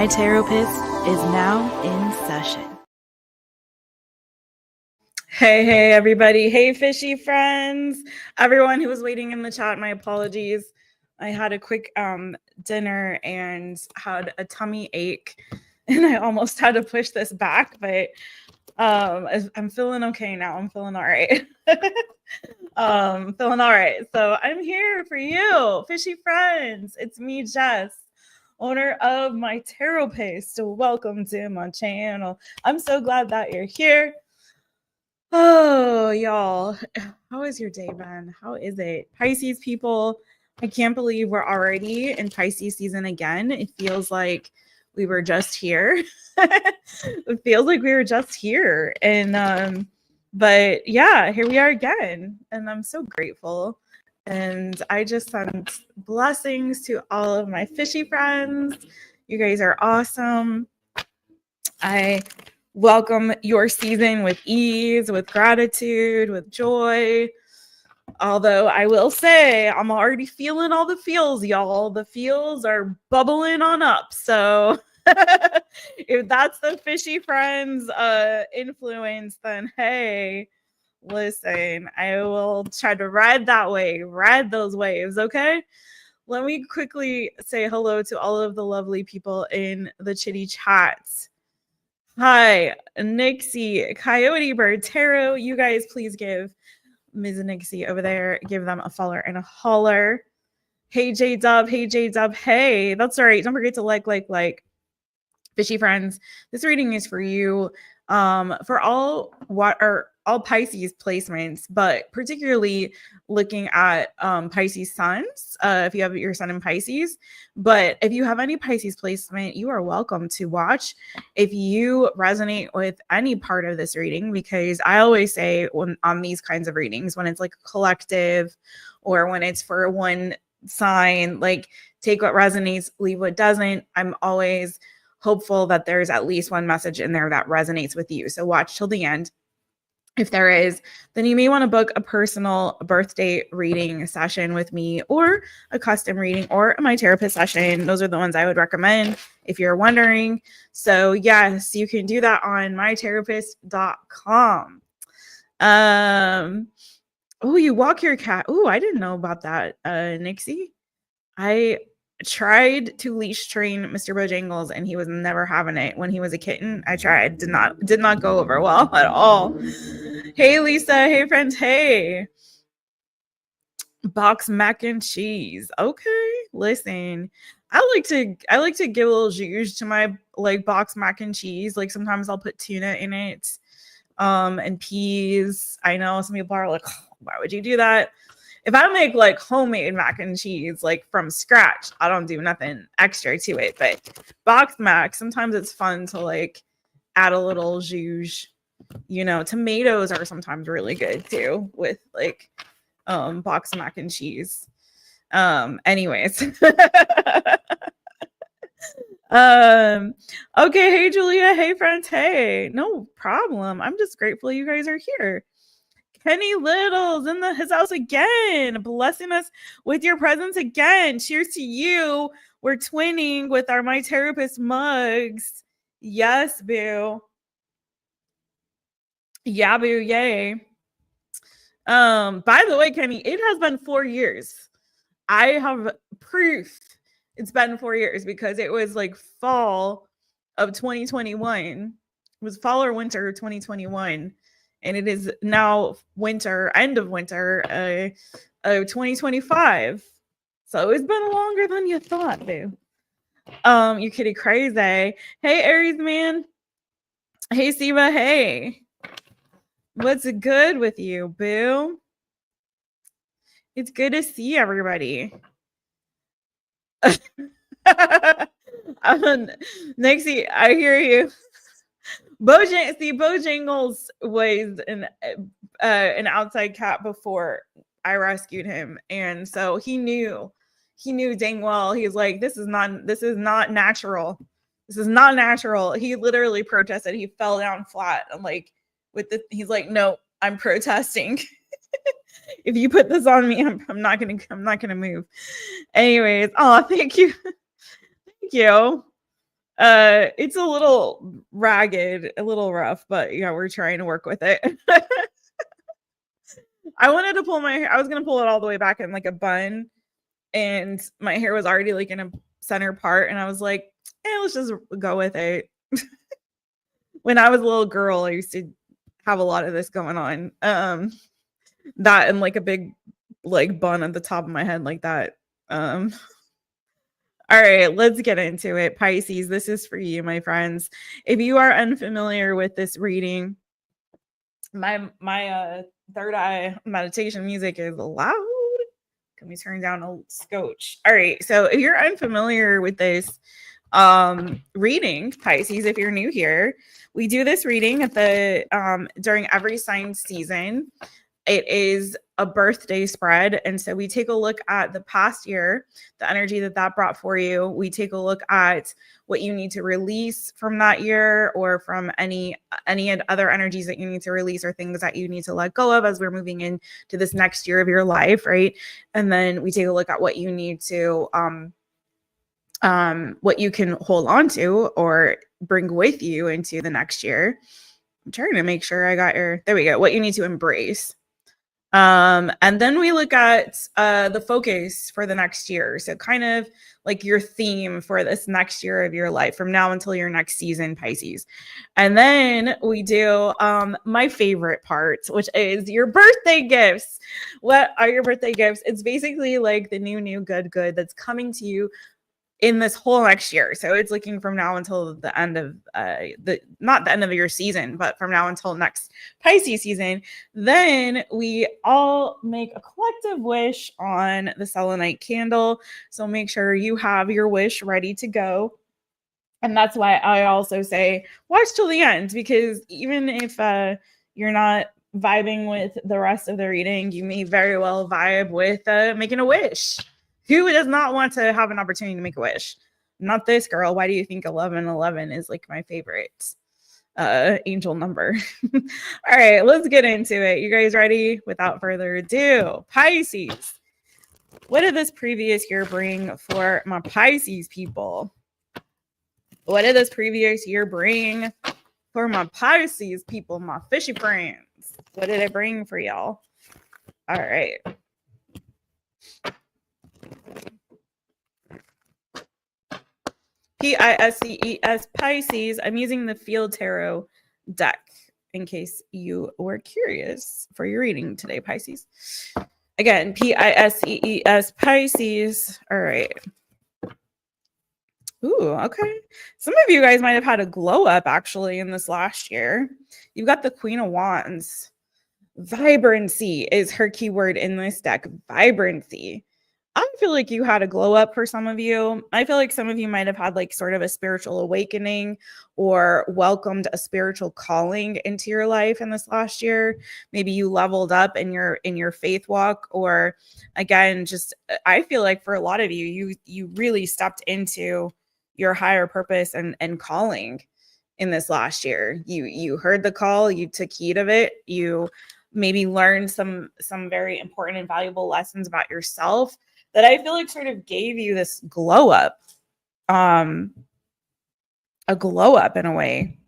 My Taropist is now in session. Hey, everybody. Hey, fishy friends. Everyone who was waiting in the chat, my apologies. I had a quick dinner and had a tummy ache, and I almost had to push this back, but I'm feeling okay now. I'm feeling all right. Feeling all right. So I'm here for you, fishy friends. It's me, Jess, owner of My Taropist. So welcome to my channel. I'm so glad that you're here. Oh, y'all, how is your day been? How is it? Pisces people, I can't believe we're already in Pisces season again. It feels like we were just here. It feels like we were just here. And but yeah, here we are again. And I'm so grateful. And I just send blessings to all of my fishy friends. You guys are awesome. I welcome your season with ease, with gratitude, with joy. Although I will say I'm already feeling all the feels, y'all. The feels are bubbling on up. So if that's the fishy friends influence, then hey, listen, I will try to ride that wave, ride those waves, okay? Let me quickly say hello to all of the lovely people in the chitty chats. Hi, Nixie, Coyote Bird, Tarot. You guys please give Ms. Nixie over there, give them a follow and a holler. Hey, J-Dub. Hey, J-Dub. Hey, that's right. Don't forget to like. Fishy friends, this reading is for you. For all Pisces placements, but particularly looking at Pisces suns, if you have your sun in Pisces. But if you have any Pisces placement, you are welcome to watch if you resonate with any part of this reading, because I always say on these kinds of readings, when it's like collective or when it's for one sign, like take what resonates, leave what doesn't. I'm always hopeful that there's at least one message in there that resonates with you. So watch till the end. If there is, then you may want to book a personal birthday reading session with me, or a custom reading, or My Taropist session. Those are the ones I would recommend if you're wondering. So yes, you can do that on mytaropist.com. Oh, you walk your cat. Oh, I didn't know about that, Nixie. I tried to leash train Mr. Bojangles and he was never having it when he was a kitten. I tried, did not go over well at all. Hey, Lisa. Hey, friends. Hey, box mac and cheese. Okay, listen, I like to give a little juice to my like box mac and cheese. Like sometimes I'll put tuna in it, and peas. I know some people are like, oh, why would you do that? If I make like homemade mac and cheese, like from scratch, I don't do nothing extra to it. But boxed mac, sometimes it's fun to like add a little zhuzh. You know, tomatoes are sometimes really good too with like boxed mac and cheese. Anyways. Okay, hey Julia, hey friends, hey, no problem. I'm just grateful you guys are here. Kenny Little's in his house again, blessing us with your presence again. Cheers to you. We're twinning with our My Taropist mugs. Yes, boo. Yeah, boo, yay. By the way, Kenny, it has been 4 years. I have proof it's been 4 years because it was like fall of 2021. It was fall or winter of 2021. And it is now winter, end of winter, 2025. So it's been longer than you thought, boo. You kitty crazy. Hey, Aries man. Hey, Siva. Hey. What's good with you, boo? It's good to see everybody. Nixie, I hear you. Bojangles was an outside cat before I rescued him, and so he knew dang well. He's like, this is not natural. This is not natural. He literally protested. He fell down flat. I'm like, he's like, no, I'm protesting. If you put this on me, I'm not gonna move. Anyways, oh, thank you. Thank you. It's a little ragged, a little rough, but yeah, we're trying to work with it. I wanted to pull my hair. I was gonna pull it all the way back in like a bun, and my hair was already like in a center part, and I was like, let's just go with it. When I was a little girl, I used to have a lot of this going on. That and like a big like bun at the top of my head like that. All right, let's get into it. Pisces, this is for you, my friends. If you are unfamiliar with this reading, my third eye meditation music is loud. Can we turn down a scotch? All right, so if you're unfamiliar with this reading, Pisces, if you're new here, we do this reading at the during every sign season. It is a birthday spread. And so we take a look at the past year, the energy that brought for you. We take a look at what you need to release from that year, or from any other energies that you need to release, or things that you need to let go of as we're moving into this next year of your life, right? And then we take a look at what you need to what you can hold on to or bring with you into the next year. I'm trying to make sure I got there we go. What you need to embrace. And then we look at the focus for the next year. So kind of like your theme for this next year of your life from now until your next season, Pisces. And then we do my favorite part, which is your birthday gifts. What are your birthday gifts? It's basically like the new good that's coming to you in this whole next year. So it's looking from now until the end of not the end of your season, but from now until next Pisces season. Then we all make a collective wish on the selenite candle. So make sure you have your wish ready to go. And that's why I also say watch till the end, because even if you're not vibing with the rest of the reading, you may very well vibe with making a wish. Who does not want to have an opportunity to make a wish? Not this girl. Why do you think 1111 is like my favorite angel number? All right, let's get into it. You guys ready? Without further ado, Pisces. What did this previous year bring for my Pisces people? What did this previous year bring for my Pisces people, my fishy friends? What did it bring for y'all? All right. Pisces, Pisces. I'm using the Field Tarot deck in case you were curious for your reading today, Pisces. Again, Pisces, Pisces. All right. Ooh, okay. Some of you guys might have had a glow up actually in this last year. You've got the Queen of Wands. Vibrancy is her keyword in this deck. Vibrancy. I feel like you had a glow up for some of you. I feel like some of you might have had like sort of a spiritual awakening or welcomed a spiritual calling into your life in this last year. Maybe you leveled up in your faith walk, or again, just I feel like for a lot of you, you really stepped into your higher purpose and calling in this last year. You heard the call, you took heed of it, you maybe learned some very important and valuable lessons about yourself that I feel like sort of gave you this glow up, a glow up in a way.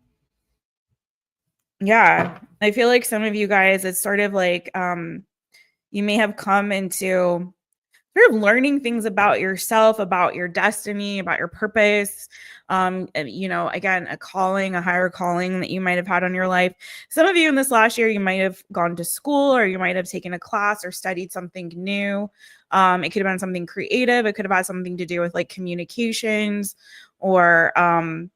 Yeah, I feel like some of you guys, it's sort of like you may have come into sort of learning things about yourself, about your destiny, about your purpose. You know, again, a calling, a higher calling that you might have had on your life. Some of you in this last year, you might have gone to school, or you might have taken a class or studied something new. It could have been something creative. It could have had something to do with like communications, or I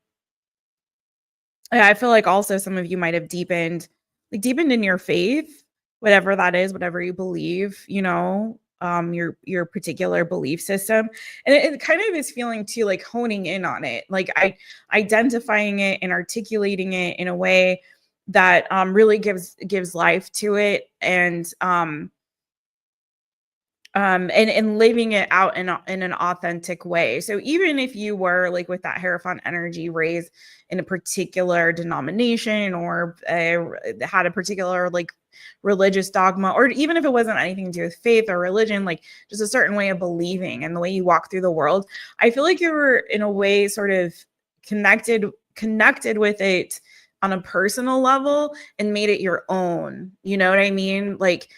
feel like also some of you might have deepened in your faith, whatever that is, whatever you believe, you know, your particular belief system. And it kind of is feeling too like honing in on it, like identifying it and articulating it in a way that really gives life to it, and living it out in an authentic way. So even if you were like with that Hierophant energy raised in a particular denomination, or had a particular like religious dogma, or even if it wasn't anything to do with faith or religion, like just a certain way of believing and the way you walk through the world, I feel like you were in a way sort of connected with it on a personal level and made it your own. You know what I mean? Like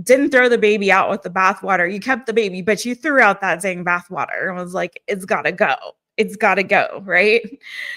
didn't throw the baby out with the bathwater. You kept the baby, but you threw out that dang bathwater and was like, it's gotta go. It's gotta go, right?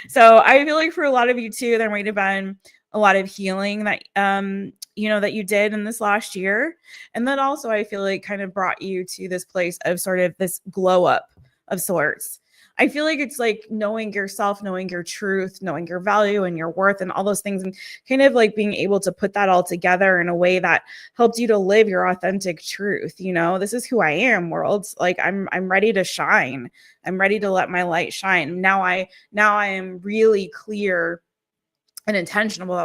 So I feel like for a lot of you too, there might have been a lot of healing that that you did in this last year. And then also I feel like kind of brought you to this place of sort of this glow up of sorts. I feel like it's like knowing yourself, knowing your truth, knowing your value and your worth and all those things, and kind of like being able to put that all together in a way that helped you to live your authentic truth. This is who I am, world. Like I'm ready to shine. I'm ready to let my light shine. Now I am really clear and intentional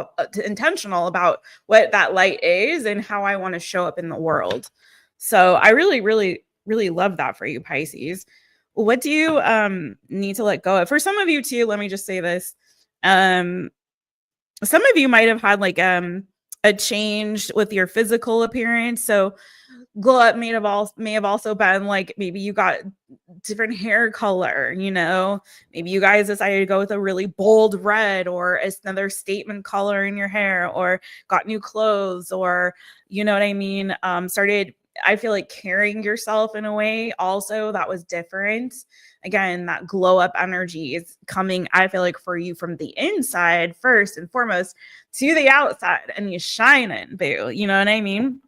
about what that light is and how I want to show up in the world. So I really, really, really love that for you, Pisces. What do you need to let go of? For some of you too, let me just say this. Some of you might have had like a change with your physical appearance. So glow up may have also been like maybe you got different hair color, maybe you guys decided to go with a really bold red or another statement color in your hair, or got new clothes, or you know what I mean, started, I feel like, carrying yourself in a way also that was different. Again, that glow up energy is coming, I feel like, for you from the inside first and foremost to the outside, and you shining, boo. You know what I mean?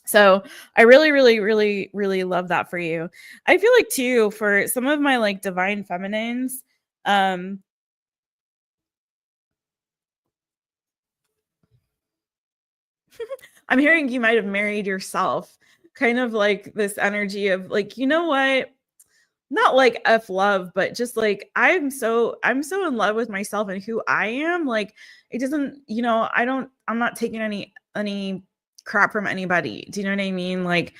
So I really, really, really, really love that for you. I feel like too, for some of my like divine feminines, I'm hearing you might have married yourself, kind of like this energy of like, you know what? Not like F love, but just like I'm so in love with myself and who I am. Like it doesn't, I'm not taking any crap from anybody. Do you know what I mean? Like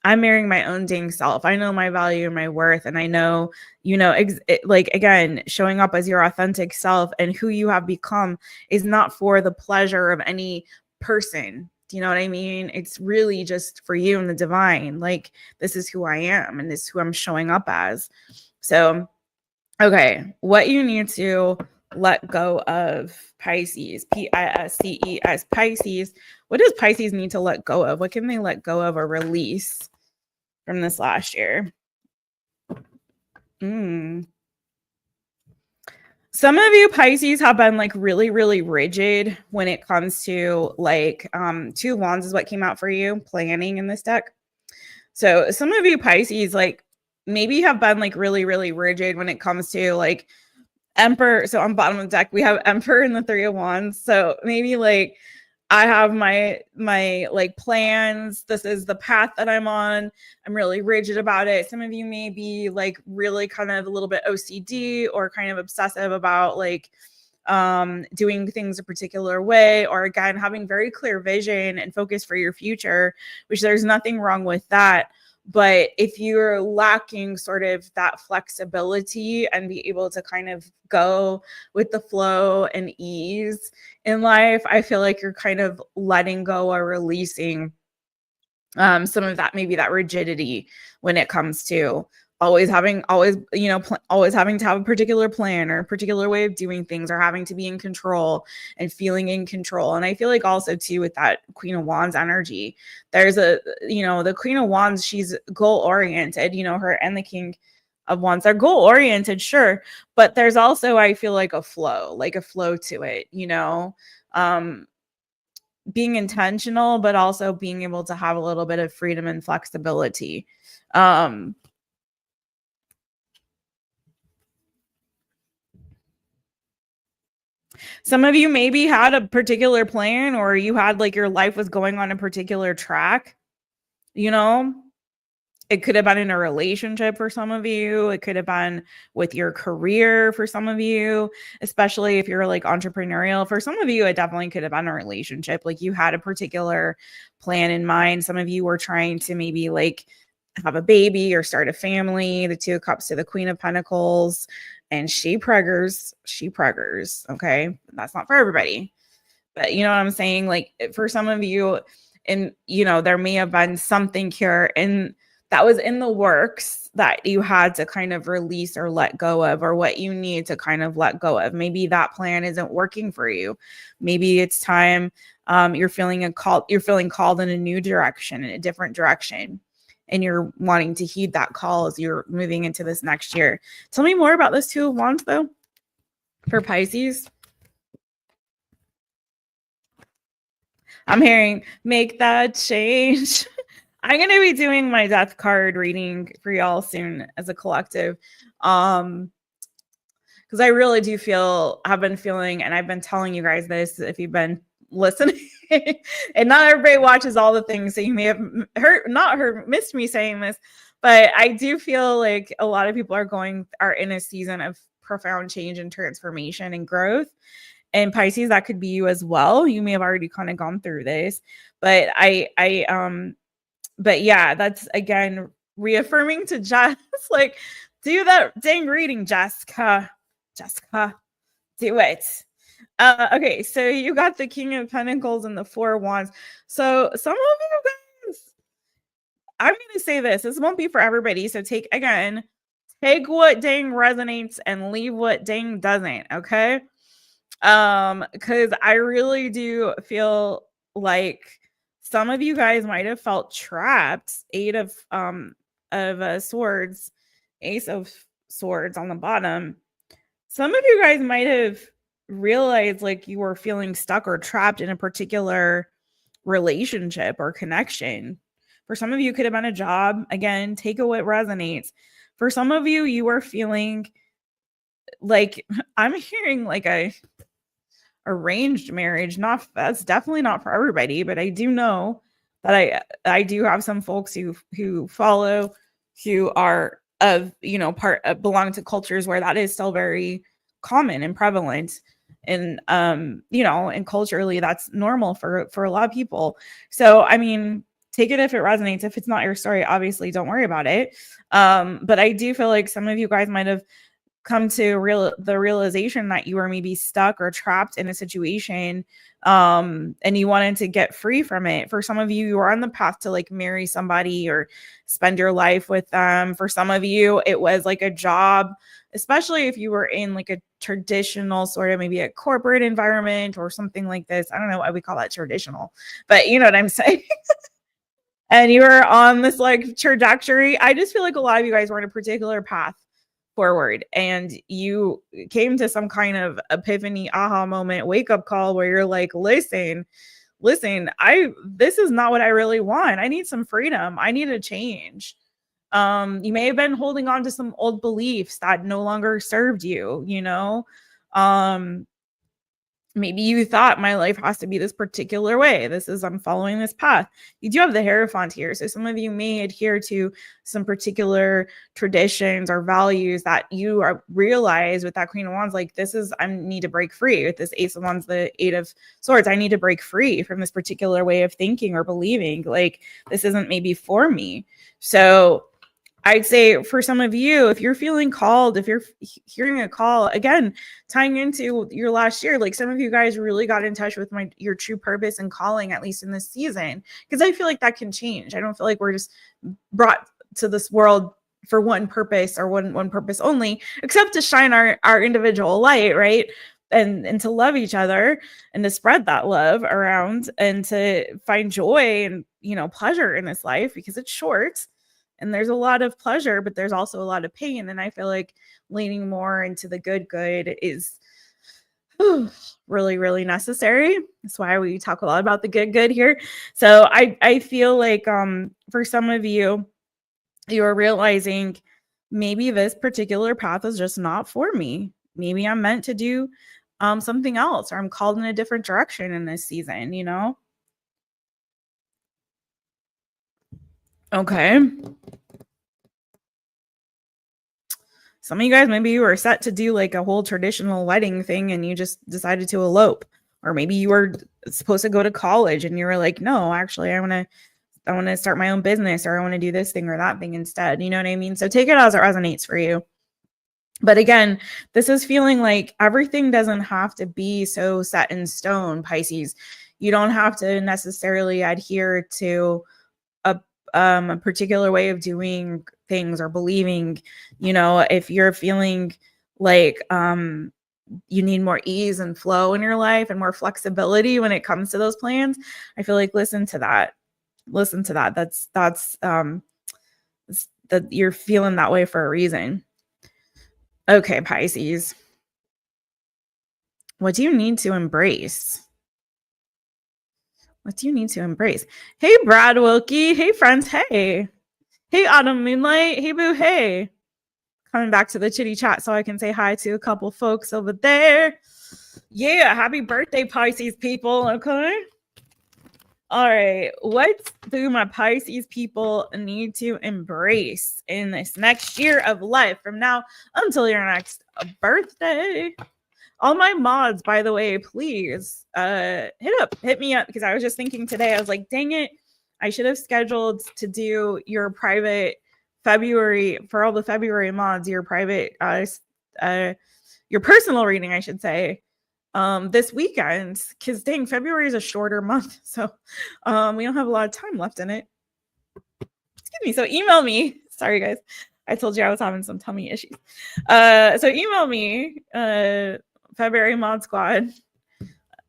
I'm marrying my own dang self. I know my value and my worth, and I know, like again, showing up as your authentic self and who you have become is not for the pleasure of any person. Do you know what I mean? It's really just for you and the divine. Like this is who I am, and this is who I'm showing up as. So, okay, what you need to let go of, Pisces, Pisces, Pisces. What does Pisces need to let go of? What can they let go of or release from this last year? Some of you Pisces have been like really, really rigid when it comes to like 2 of Wands is what came out for you, planning in this deck. So some of you Pisces like maybe have been like really, really rigid when it comes to like Emperor. So on bottom of the deck, we have Emperor and the 3 of Wands. So maybe like I have my like plans. This is the path that I'm on. I'm really rigid about it. Some of you may be like really kind of a little bit OCD or kind of obsessive about like doing things a particular way, or again, having very clear vision and focus for your future, which there's nothing wrong with that. But if you're lacking sort of that flexibility and be able to kind of go with the flow and ease in life, I feel like you're kind of letting go or releasing some of that, maybe that rigidity when it comes to always having to have a particular plan or a particular way of doing things, or having to be in control and feeling in control. And I feel like also too, with that Queen of Wands energy, there's the Queen of Wands, she's goal oriented, her and the King of Wands are goal oriented, sure, but there's also, I feel like, a flow to it, being intentional, but also being able to have a little bit of freedom and flexibility. Some of you maybe had a particular plan, or you had like your life was going on a particular track, It could have been in a relationship for some of you. It could have been with your career for some of you, especially if you're like entrepreneurial. For some of you, it definitely could have been a relationship. Like you had a particular plan in mind. Some of you were trying to maybe like have a baby or start a family. The 2 of Cups to the Queen of Pentacles. And she preggers. Okay. That's not for everybody. But you know what I'm saying? Like for some of you, and there may have been something here in that was in the works that you had to kind of release or let go of, or what you need to kind of let go of. Maybe that plan isn't working for you. Maybe it's time, you're feeling called in a new direction, in a different direction, and you're wanting to heed that call as you're moving into this next year. Tell me more about this Two of Wands though, for Pisces. I'm hearing make that change. I'm going to be doing my death card reading for y'all soon as a collective. Because I really do have been feeling, and I've been telling you guys this if you've been listening, and not everybody watches all the things, so you may have missed me saying this, but I do feel like a lot of people are in a season of profound change and transformation and growth. And Pisces, that could be you as well. You may have already kind of gone through this, but but yeah, that's again reaffirming to Jess, like, do that dang reading, Jessica, do it. Okay, so you got the King of Pentacles and the Four of Wands. So some of you guys, I'm going to say this won't be for everybody. So take what dang resonates and leave what dang doesn't. Okay. Because I really do feel like some of you guys might have felt trapped. Eight of Swords, Ace of Swords on the bottom. Some of you guys might have realized like you were feeling stuck or trapped in a particular relationship or connection. For some of you, it could have been a job. Again, take what resonates. For some of you, you are feeling like, I'm hearing like a arranged marriage. That's definitely not for everybody, but I do know that I do have some folks who follow, who are belong to cultures where that is still very common and prevalent, and and culturally that's normal for a lot of people. So I mean, take it if it resonates. If it's not your story, obviously don't worry about it. But I do feel like some of you guys might have come to the realization that you were maybe stuck or trapped in a situation, and you wanted to get free from it. For some of you, you were on the path to like marry somebody or spend your life with them. For some of you, it was like a job, especially if you were in like a traditional sort of maybe a corporate environment or something like this. I don't know why we call that traditional, but you know what I'm saying. And you were on this like trajectory. I just feel like a lot of you guys were in a particular path forward, and you came to some kind of epiphany, aha moment, wake up call where you're like, listen, this is not what I really want. I need some freedom. I need a change. You may have been holding on to some old beliefs that no longer served you, maybe you thought my life has to be this particular way. I'm following this path. You do have the Hierophant here. So some of you may adhere to some particular traditions or values that you realize with that Queen of Wands, like I need to break free. With this Ace of Wands, the Eight of Swords, I need to break free from this particular way of thinking or believing. Like this isn't maybe for me. So I'd say for some of you, if you're feeling called, if you're hearing a call, again, tying into your last year, like some of you guys really got in touch with your true purpose and calling, at least in this season, because I feel like that can change. I don't feel like we're just brought to this world for one purpose or one purpose only, except to shine our individual light, right? And to love each other and to spread that love around and to find joy and, pleasure in this life, because it's short. And there's a lot of pleasure, but there's also a lot of pain. And I feel like leaning more into the good is really, really necessary. That's why we talk a lot about the good here. So I feel like for some of you, you're realizing maybe this particular path is just not for me. Maybe I'm meant to do something else, or I'm called in a different direction in this season, Okay. Some of you guys, maybe you were set to do like a whole traditional wedding thing and you just decided to elope. Or maybe you were supposed to go to college and you were like, no, actually, I want to start my own business, or I want to do this thing or that thing instead. You know what I mean? So take it as it resonates for you. But again, this is feeling like everything doesn't have to be so set in stone, Pisces. You don't have to necessarily adhere to a particular way of doing things or believing, you know, if you're feeling like you need more ease and flow in your life and more flexibility when it comes to those plans, I feel like listen to that. That's that you're feeling that way for a reason. Okay, Pisces. What do you need to embrace? What do you need to embrace? Hey, Brad Wilkie. Hey, friends. Hey. Hey, Autumn Moonlight. Hey, Boo. Hey. Coming back to the chitty chat so I can say hi to a couple folks over there. Yeah, happy birthday, Pisces people. Okay. All right. What do my Pisces people need to embrace in this next year of life from now until your next birthday? All my mods, by the way, please hit me up, because I was just thinking today, I was like, dang it, I should have scheduled to do your private February, for all the February mods, your private your personal reading, I should say, this weekend, because dang, February is a shorter month, so we don't have a lot of time left in it. Excuse me. So email me. Sorry guys, I told you I was having some tummy issues. So email me, February Mod Squad,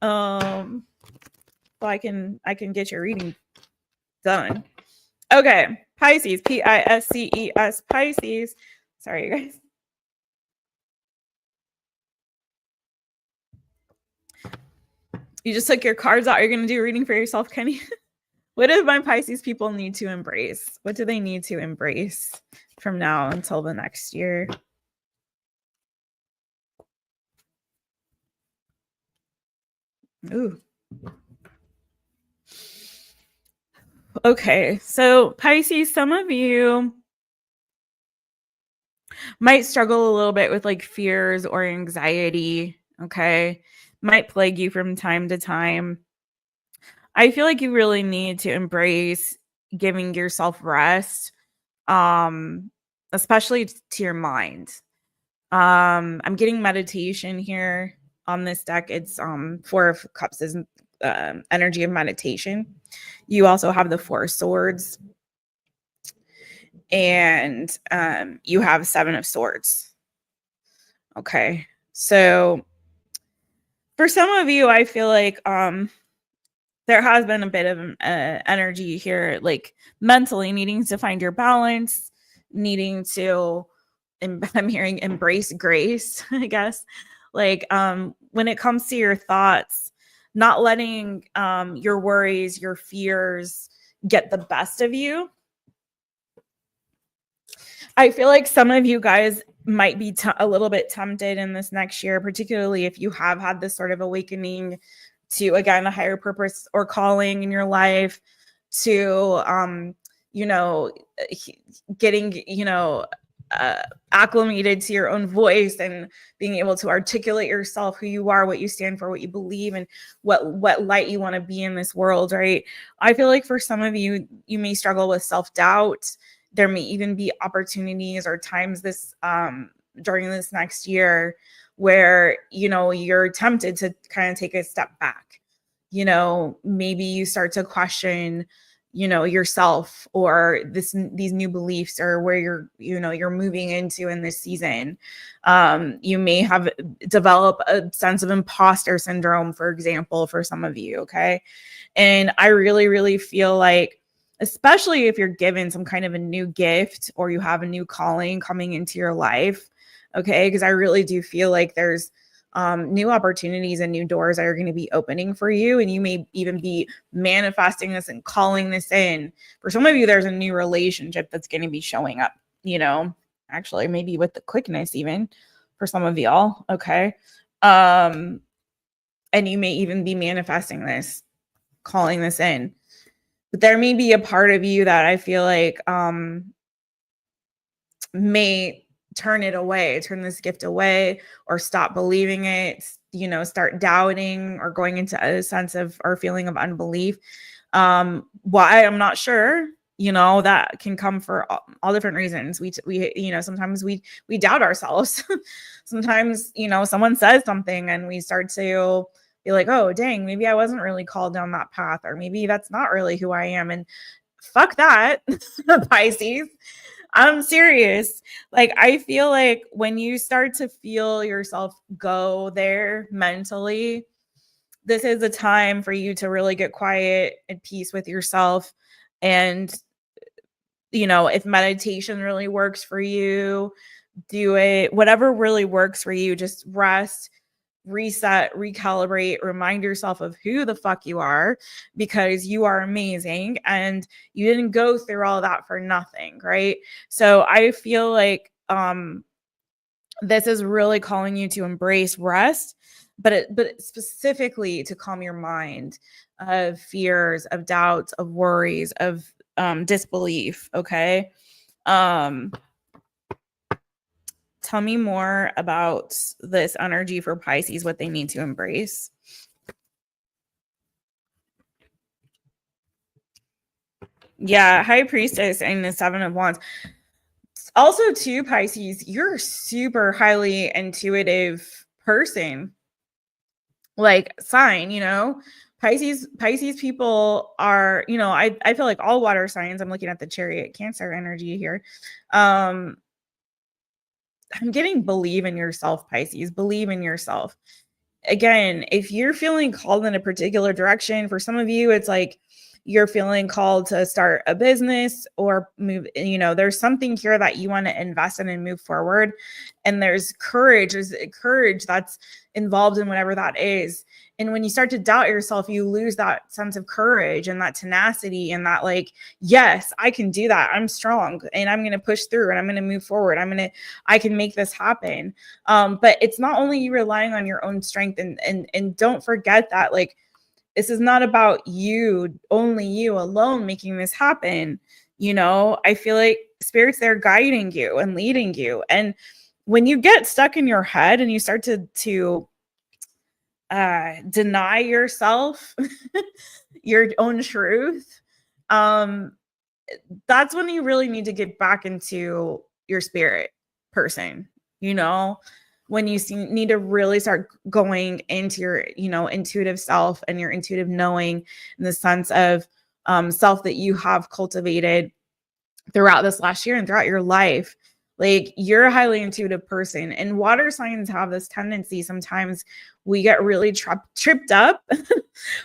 so I can get your reading done. Okay, Pisces, Pisces, Pisces. Sorry, you guys. You just took your cards out. You're gonna do a reading for yourself, Kenny. What do my Pisces people need to embrace? What do they need to embrace from now until the next year? Ooh. Okay, so Pisces, some of you might struggle a little bit with like fears or anxiety, okay? Might plague you from time to time. I feel like you really need to embrace giving yourself rest, especially to your mind. I'm getting meditation here on this deck. It's Four of Cups is energy of meditation. You also have the Four Swords, and you have Seven of Swords. Okay, so for some of you, I feel like there has been a bit of energy here, like mentally needing to find your balance, needing to, I'm hearing embrace grace, I guess. Like when it comes to your thoughts, not letting your worries, your fears get the best of you. I feel like some of you guys might be a little bit tempted in this next year, particularly if you have had this sort of awakening to, again, a higher purpose or calling in your life, to getting acclimated to your own voice and being able to articulate yourself, who you are, what you stand for, what you believe, and what light you want to be in this world, right? I feel like for some of you, you may struggle with self-doubt. There may even be opportunities or times this during this next year where, you're tempted to kind of take a step back. Maybe you start to question, yourself, or these new beliefs, or where you're moving into in this season. You may have developed a sense of imposter syndrome, for example, for some of you. Okay. And I really, really feel like, especially if you're given some kind of a new gift or you have a new calling coming into your life. Okay. Because I really do feel like there's new opportunities and new doors that are going to be opening for you. And you may even be manifesting this and calling this in. For some of you, there's a new relationship that's going to be showing up, actually maybe with the quickness, even for some of y'all. Okay. And you may even be manifesting this, calling this in. But there may be a part of you that I feel like may turn this gift away, or stop believing it, start doubting or going into a sense of, or feeling of unbelief. Why? I'm not sure. That can come for all different reasons. We sometimes we doubt ourselves. Sometimes, someone says something and we start to be like, oh, dang, maybe I wasn't really called down that path, or maybe that's not really who I am. And fuck that, Pisces. I'm serious. Like, I feel like when you start to feel yourself go there mentally, this is a time for you to really get quiet and peace with yourself. And, if meditation really works for you, do it. Whatever really works for you, just rest, reset, recalibrate, remind yourself of who the fuck you are, because you are amazing and you didn't go through all that for nothing, right? So I feel like this is really calling you to embrace rest, but specifically to calm your mind of fears, of doubts, of worries, of disbelief. Okay. Tell me more about this energy for Pisces, what they need to embrace. Yeah, High Priestess and the Seven of Wands. Also, too, Pisces, you're a super highly intuitive person, like sign, Pisces people are, I feel like all water signs, I'm looking at the Chariot Cancer energy here. I'm getting believe in yourself, Pisces, believe in yourself. Again, if you're feeling called in a particular direction, for some of you, it's like you're feeling called to start a business or move, there's something here that you want to invest in and move forward. And there's courage that's involved in whatever that is. And when you start to doubt yourself, you lose that sense of courage and that tenacity and that, like, yes, I can do that. I'm strong and I'm going to push through and I'm going to move forward. I can make this happen. But it's not only you relying on your own strength, and don't forget that, like, this is not about you, only you alone making this happen. I feel like Spirit's there guiding you and leading you. And when you get stuck in your head and you start to deny yourself your own truth, that's when you really need to get back into your spirit person, when you need to really start going into your, intuitive self and your intuitive knowing, in the sense of self that you have cultivated throughout this last year and throughout your life. Like, you're a highly intuitive person, and water signs have this tendency. Sometimes we get really tripped up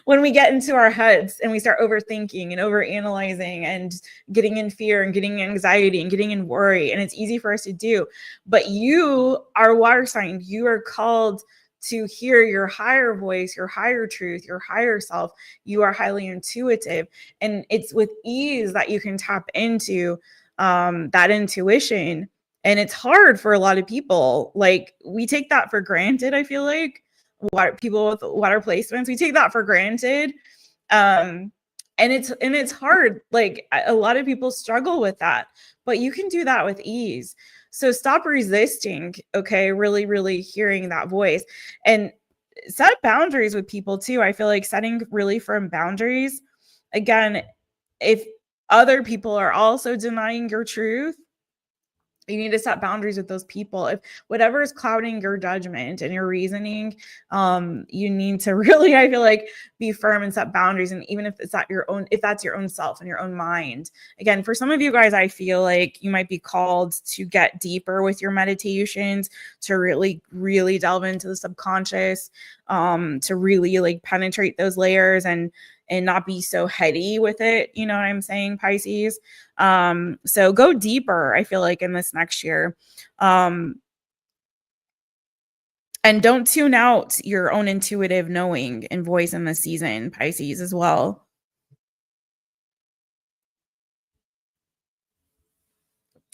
when we get into our heads and we start overthinking and overanalyzing and getting in fear and getting anxiety and getting in worry. And it's easy for us to do. But you are water sign. You are called to hear your higher voice, your higher truth, your higher self. You are highly intuitive. And it's with ease that you can tap into that intuition. And it's hard for a lot of people. Like, we take that for granted. I feel like people with water placements, we take that for granted. And it's hard. Like, a lot of people struggle with that, but you can do that with ease. So stop resisting. Okay. Really, really hearing that voice, and set boundaries with people too. I feel like setting really firm boundaries. Again, if other people are also denying your truth, you need to set boundaries with those people. If whatever is clouding your judgment and your reasoning, you need to really, I feel like, be firm and set boundaries. And even if it's at your own, if that's your own self and your own mind. Again, for some of you guys, I feel like you might be called to get deeper with your meditations, to really, really delve into the subconscious, to really, like, penetrate those layers and not be so heady with it. You know what I'm saying, Pisces? So go deeper, I feel like, in this next year. And don't tune out your own intuitive knowing and voice in this season, Pisces, as well.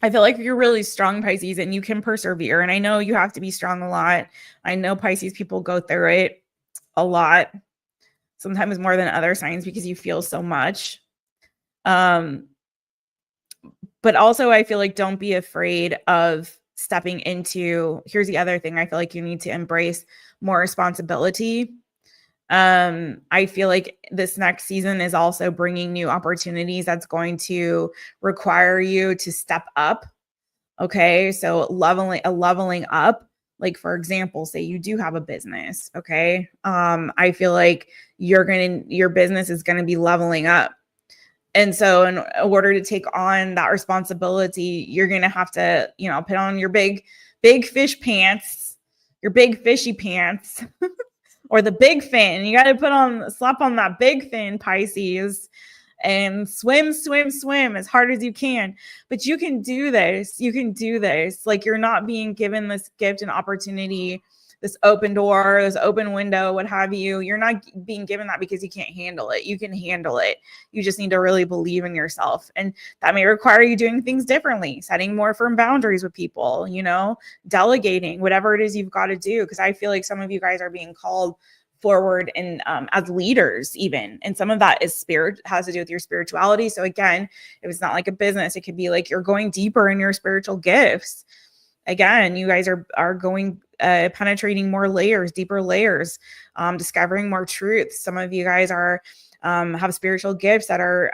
I feel like you're really strong, Pisces, and you can persevere. And I know you have to be strong a lot. I know Pisces people go through it a lot, sometimes more than other signs, because you feel so much. But also, I feel like, don't be afraid of stepping into, here's the other thing. I feel like you need to embrace more responsibility. I feel like this next season is also bringing new opportunities that's going to require you to step up. Okay. So leveling up. Like, for example, say you do have a business. Okay. I feel like your business is going to be leveling up. And so in order to take on that responsibility, you're going to have to, you know, put on your big fish pants, your big fishy pants, or the big fin. You got to slap on that big fin, Pisces, and swim as hard as you can. But you can do this. You can do this. Like, you're not being given this gift and opportunity, this open door, this open window, what have you. You're not being given that because you can't handle it. You can handle it. You just need to really believe in yourself. And that may require you doing things differently, setting more firm boundaries with people, you know, delegating, whatever it is you've got to do. Because I feel like some of you guys are being called forward and as leaders even, and some of that is has to do with your spirituality. So again, if it's not like a business, it could be like you're going deeper in your spiritual gifts. Again, you guys are going penetrating more layers, deeper layers, discovering more truths. Some of you guys are have spiritual gifts that are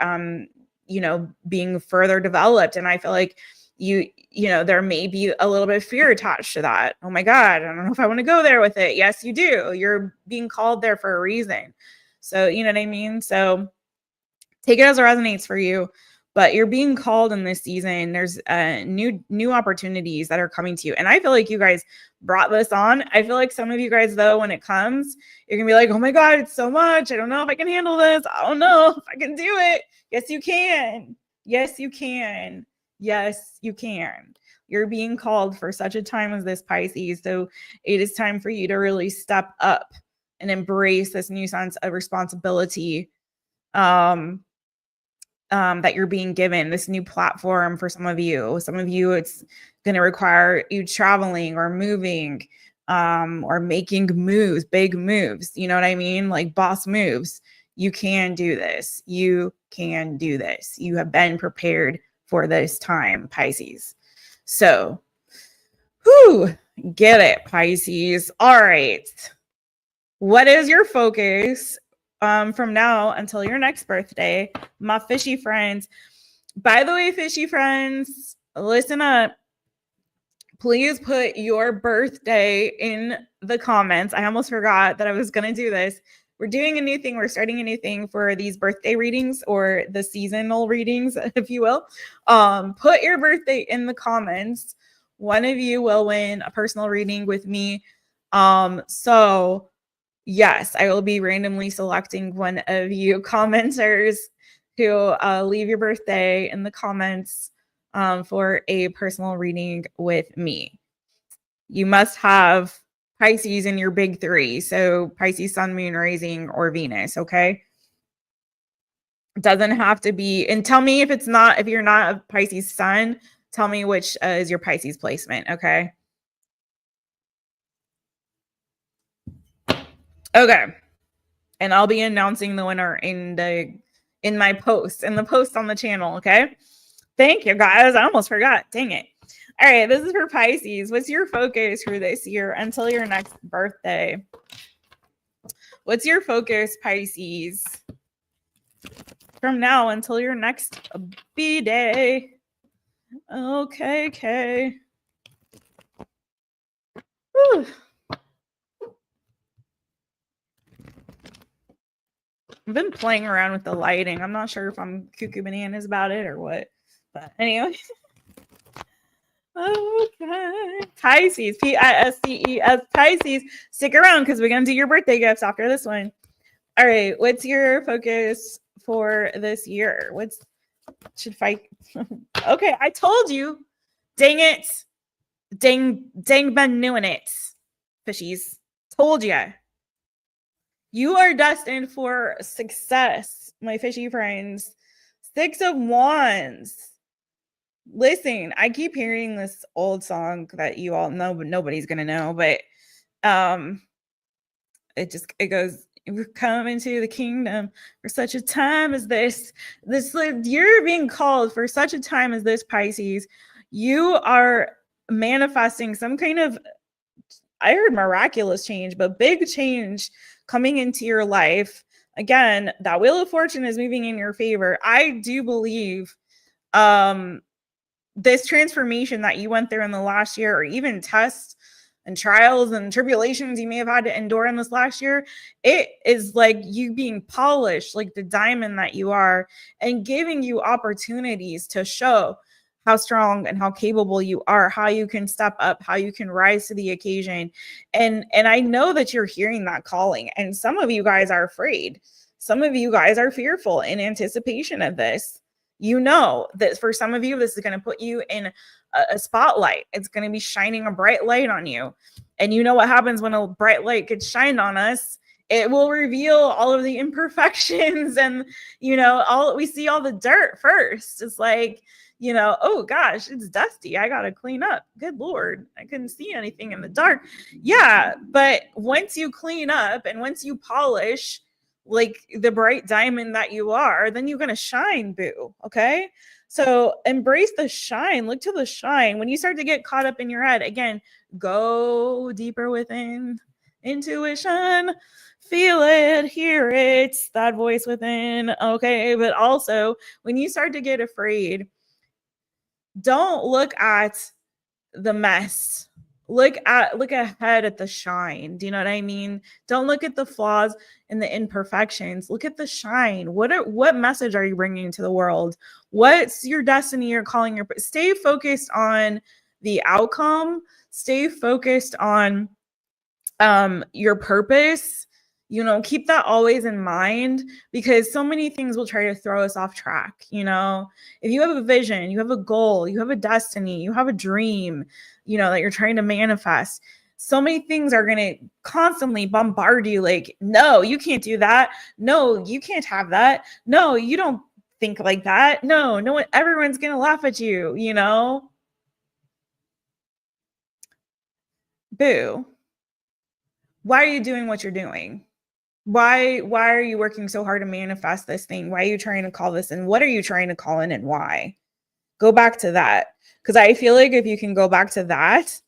you know, being further developed, and I feel like you know, there may be a little bit of fear attached to that. Oh my God, I don't know if I want to go there with it. Yes, you do. You're being called there for a reason. So, you know what I mean? So take it as it resonates for you, but you're being called in this season. There's new opportunities that are coming to you. And I feel like you guys brought this on. I feel like some of you guys, though, when it comes, you're gonna be like, oh my God, it's so much. I don't know if I can handle this. I don't know if I can do it. Yes, you can. Yes, you can. Yes, you can. You're being called for such a time as this, Pisces. So it is time for you to really step up and embrace this new sense of responsibility that you're being given, this new platform for some of you. Some of you, it's going to require you traveling or moving or making moves, big moves. You know what I mean? Like boss moves. You can do this. You can do this. You have been prepared for this time, Pisces. So, get it, Pisces. All right. What is your focus from now until your next birthday, my fishy friends? By the way, fishy friends, listen up. Please put your birthday in the comments. I almost forgot that I was going to do this. We're doing a new thing. We're starting a new thing for these birthday readings, or the seasonal readings, if you will. Put your birthday in the comments. One of you will win a personal reading with me. So yes, I will be randomly selecting one of you commenters who leave your birthday in the comments for a personal reading with me. You must have Pisces in your big three. So Pisces, Sun, Moon, Rising, or Venus. Okay. It doesn't have to be. And tell me if you're not a Pisces Sun, tell me which is your Pisces placement. Okay. Okay. And I'll be announcing the winner in the post on the channel. Okay. Thank you, guys. I almost forgot. Dang it. All right. This is for Pisces. What's your focus for this year until your next birthday? What's your focus, Pisces, from now until your next B-day? Okay. Whew. I've been playing around with the lighting. I'm not sure if I'm cuckoo bananas about it or what. But anyway. Okay. Pisces. Pisces. Pisces. Stick around because we're going to do your birthday gifts after this one. All right. What's your focus for this year? Okay. I told you. Dang it. Dang been doing it. Fishies. Told ya. You are destined for success, my fishy friends. 6 of Wands. Listen, I keep hearing this old song that you all know, but nobody's gonna know. But it goes, we're coming to the kingdom for such a time as this. You're being called for such a time as this, Pisces. You are manifesting some kind of, I heard miraculous change, but big change coming into your life. Again, that Wheel of Fortune is moving in your favor. I do believe this transformation that you went through in the last year, or even test and trials and tribulations you may have had to endure in this last year, it is like you being polished like the diamond that you are, and giving you opportunities to show how strong and how capable you are, how you can step up, how you can rise to the occasion. And I know that you're hearing that calling, and some of you guys are afraid. Some of you guys are fearful in anticipation of this. You know that for some of you, this is going to put you in a spotlight. It's going to be shining a bright light on you. And you know what happens when a bright light gets shined on us? It will reveal all of the imperfections, and, you know, we see all the dirt first. It's like, you know, oh gosh, it's dusty. I got to clean up. Good Lord. I couldn't see anything in the dark. Yeah. But once you clean up and once you polish like the bright diamond that you are, then you're going to shine, boo. Okay. So embrace the shine. Look to the shine. When you start to get caught up in your head, again, go deeper within. Intuition. Feel it, hear it, that voice within. Okay. But also, when you start to get afraid, don't look at the mess. Look ahead at the shine. Do you know what I mean? Don't look at the flaws and the imperfections. Look at the shine. What message are you bringing to the world? What's your destiny you're calling your? Stay focused on the outcome. Stay focused on your purpose. You know, keep that always in mind, because so many things will try to throw us off track. You know, if you have a vision, you have a goal, you have a destiny, you have a dream, you know, that you're trying to manifest, so many things are going to constantly bombard you like, no, you can't do that. No, you can't have that. No, you don't think like that. No one, everyone's going to laugh at you, you know? Boo. Why are you doing what you're doing? Why are you working so hard to manifest this thing? Why are you trying to call this in? What are you trying to call in, and why? Go back to that. Because I feel like if you can go back to that,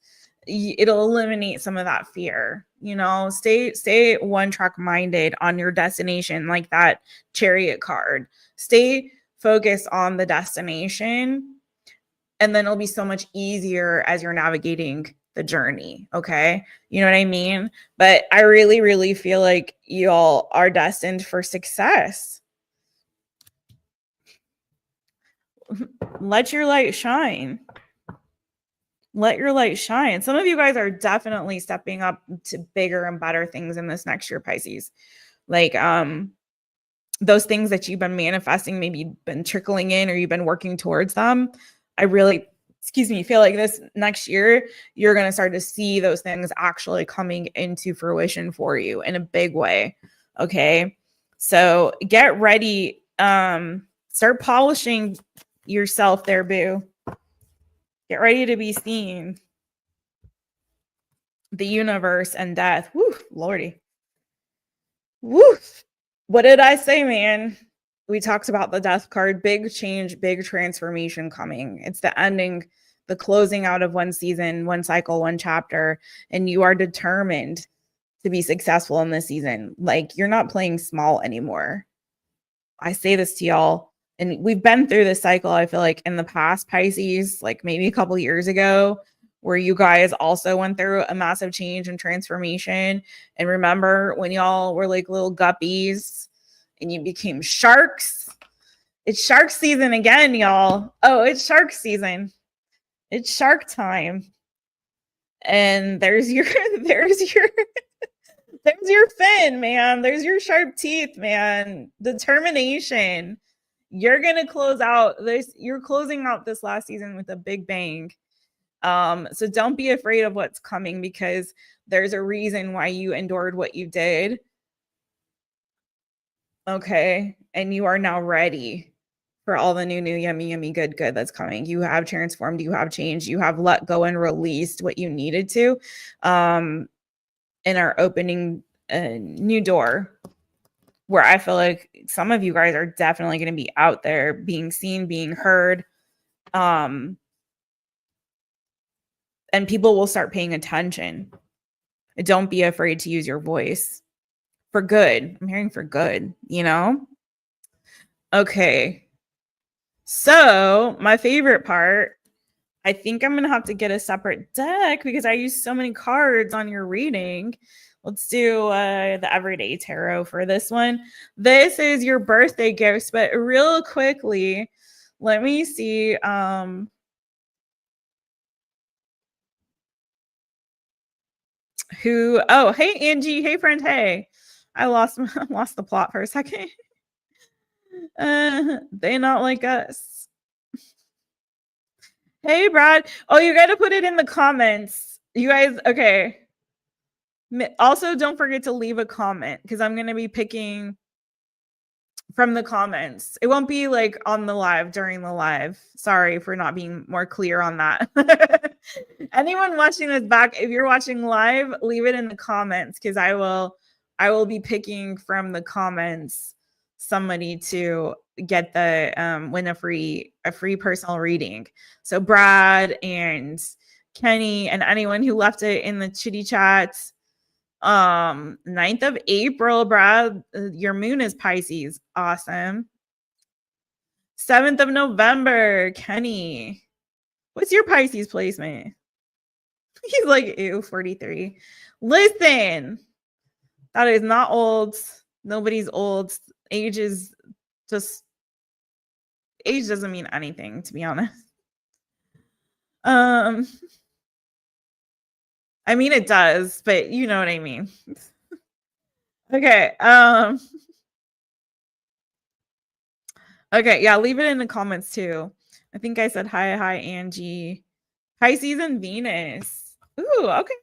it'll eliminate some of that fear. You know, stay one track minded on your destination, like that Chariot card. Stay focused on the destination, and then it'll be so much easier as you're navigating the journey. Okay. You know what I mean? But I really, really feel like y'all are destined for success. Let your light shine. Let your light shine. Some of you guys are definitely stepping up to bigger and better things in this next year, Pisces. Like, those things that you've been manifesting, maybe you've been trickling in or you've been working towards them. I really, feel like this next year, you're going to start to see those things actually coming into fruition for you in a big way. Okay. So get ready. Start polishing yourself there, boo. Get ready to be seen. The universe and death. Woo, Lordy. Woo. What did I say, man? We talked about the death card. Big change, big transformation coming. It's the ending, the closing out of one season, one cycle, one chapter, and you are determined to be successful in this season. Like, you're not playing small anymore. I say this to y'all, and we've been through this cycle, I feel like, in the past, Pisces, like maybe a couple years ago, where you guys also went through a massive change and transformation. And remember when y'all were like little guppies and you became sharks? It's shark season again, y'all. Oh, it's shark season. It's shark time. And there's your there's your fin, man. There's your sharp teeth, man. Determination. You're going to close out this. You're closing out this last season with a big bang. So don't be afraid of what's coming, because there's a reason why you endured what you did. Okay. And you are now ready for all the new, yummy, good that's coming. You have transformed, you have changed, you have let go and released what you needed to, and are opening a new door where I feel like some of you guys are definitely going to be out there being seen, being heard. And people will start paying attention. Don't be afraid to use your voice for good. I'm hearing for good, you know? Okay. So my favorite part, I think I'm going to have to get a separate deck because I use so many cards on your reading. Let's do the Everyday Tarot for this one. This is your birthday gifts, but real quickly, let me see. Oh, hey, Angie. Hey, friend. Hey. I lost the plot for a second. They not like us. Hey, Brad. Oh, you got to put it in the comments. You guys, okay. Also, don't forget to leave a comment because I'm going to be picking from the comments. It won't be like on the live during the live. Sorry for not being more clear on that. Anyone watching this back, if you're watching live, leave it in the comments because I will be picking from the comments somebody to get the win a free personal reading. So Brad and Kenny and anyone who left it in the chitty chats. 9th of April, Brad, your moon is Pisces. Awesome. 7th of November, Kenny. What's your Pisces placement? He's like, ew, 43. Listen, that is not old. Nobody's old. Age doesn't mean anything, to be honest. I mean, it does, but you know what I mean. Okay. Okay, yeah, leave it in the comments too. I think I said hi, Angie. Pisces and Venus. Ooh, okay.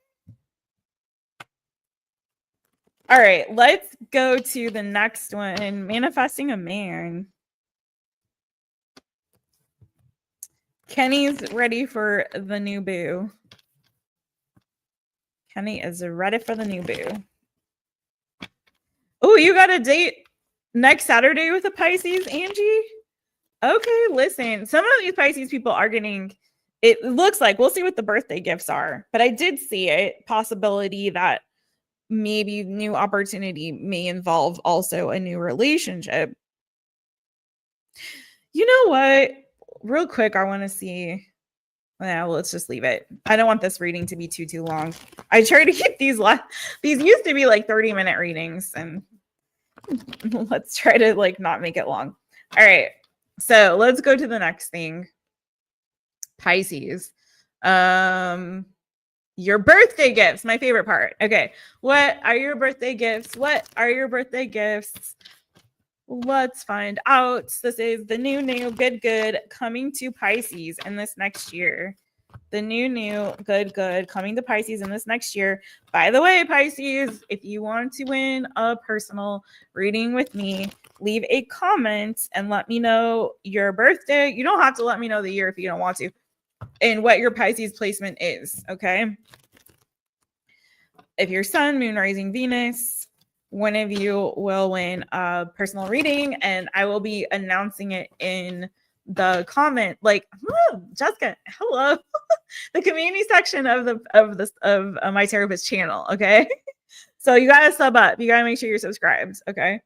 All right, let's go to the next one. Manifesting a man. Kenny's ready for the new boo. Kenny is ready for the new boo. Oh, you got a date next Saturday with a Pisces, Angie? Okay, listen. Some of these Pisces people are getting, it looks like, we'll see what the birthday gifts are. But I did see it, possibility that maybe new opportunity may involve also a new relationship. You know what? Real quick, I want to see. Yeah, let's just leave it. I don't want this reading to be too long. I try to keep these used to be like 30-minute readings, and let's try to like not make it long. All right. So let's go to the next thing. Pisces. Your birthday gifts, my favorite part. Okay. What are your birthday gifts? What are your birthday gifts? Let's find out. This is the new good coming to Pisces in this next year. The new good coming to Pisces in this next year. By the way, Pisces, if you want to win a personal reading with me, leave a comment and let me know your birthday. You don't have to let me know the year if you don't want to, and what your Pisces placement is, okay? If your Sun, Moon, Rising, Venus, one of you will win a personal reading, and I will be announcing it in the comment, like, oh, Jessica, hello, the community section of my Taropist channel. Okay, so you gotta sub up. You gotta make sure you're subscribed. Okay,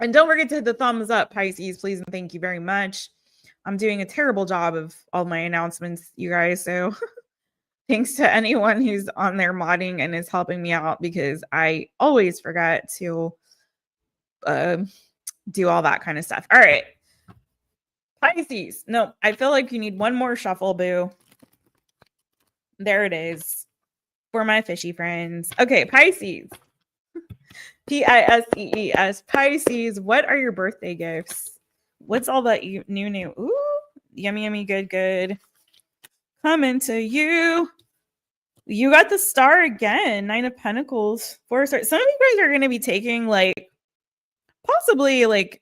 and don't forget to hit the thumbs up, Pisces, please, and thank you very much. I'm doing a terrible job of all my announcements, you guys. So thanks to anyone who's on there modding and is helping me out, because I always forget to do all that kind of stuff. All right. Pisces. No, I feel like you need one more shuffle, boo. There it is. For my fishy friends. Okay, Pisces. Pisces. Pisces. What are your birthday gifts? What's all that new? Ooh, yummy, good. Coming to you. You got the star again. 9 of Pentacles. 4 stars. Some of you guys are going to be taking like, possibly like,